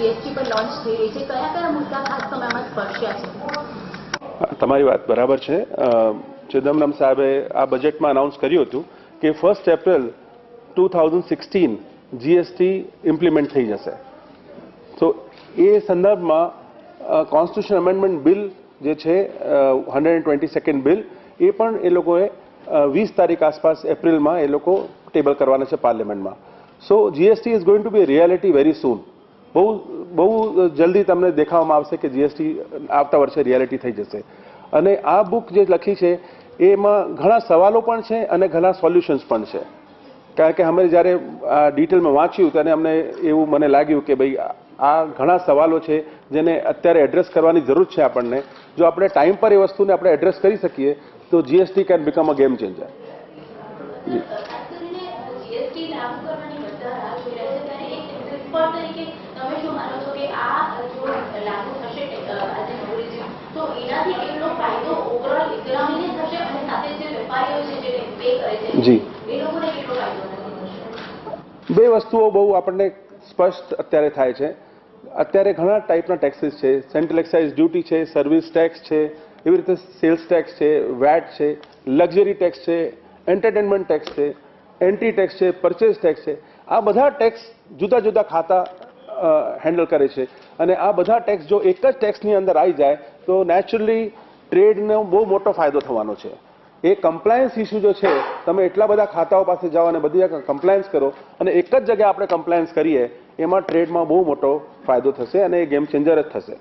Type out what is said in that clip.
GST પર launch થઈ રહી છે, કયા કયા મુદ્દા ખાસ તમે આમાં સ્પર્શ્યા છે? તમારી વાત બરાબર છે. ચિદમ્બરમ સાહેબે આ બજેટમાં અનાઉન્સ કર્યું હતું કે 1 એપ્રિલ 2016 જીએસટી ઇમ્પ્લિમેન્ટ થઈ જશે. તો એ સંદર્ભમાં કોન્સ્ટિટ્યુશન અમેન્ડમેન્ટ બિલ જે છે 122nd બિલ એ પણ એ લોકોએ 20 તારીખ આસપાસ એપ્રિલમાં એ લોકો ટેબલ કરવાના છે પાર્લામેન્ટમાં. So GST is going to be reality very soon. બહુ જલ્દી તમને દેખાવામાં આવશે કે જીએસટી આવતા વર્ષે રિયાલિટી થઈ જશે. અને આ બુક જે લખી છે એમાં ઘણા સવાલો પણ છે અને ઘણા સોલ્યુશન્સ પણ છે. કારણ કે અમે જ્યારે આ ડિટેલમાં વાંચ્યું ત્યારે અમને એવું મને લાગ્યું કે ભાઈ આ ઘણા સવાલો છે જેને અત્યારે એડ્રેસ કરવાની જરૂર છે આપણને. જો આપણે ટાઈમ પર એ વસ્તુને આપણે એડ્રેસ કરી શકીએ તો GST can become a game changer. જી, બે વસ્તુઓ બહુ આપણને સ્પષ્ટ અત્યારે થાય છે. અત્યારે ઘણા ટાઈપના ટેક્સીસ છે. સેન્ટ્રલ એક્સાઇઝ ડ્યુટી છે, સર્વિસ ટેક્સ છે, એવી રીતે સેલ્સ ટેક્સ છે, વેટ છે, લક્ઝરી ટેક્સ છે, એન્ટરટેનમેન્ટ ટેક્સ છે, એન્ટ્રી ટેક્સ છે, પરચેઝ ટેક્સ છે. આ બધા ટેક્સ જુદા જુદા ખાતા હેન્ડલ કરે છે. અને આ બધા ટેક્સ જો એક જ ટેક્સની અંદર આવી જાય તો નેચરલી ટ્રેડનો બહુ મોટો ફાયદો થવાનો છે. એ કમ્પ્લાયન્સ ઇસ્યુ જો છે, તમે એટલા બધા ખાતાઓ પાસે જાઓ અને બધી કમ્પ્લાયન્સ કરો અને એક જ જગ્યાએ આપણે કમ્પ્લાયન્સ કરીએ, એમાં ટ્રેડમાં બહુ મોટો ફાયદો થશે અને એ ગેમ ચેન્જર જ થશે.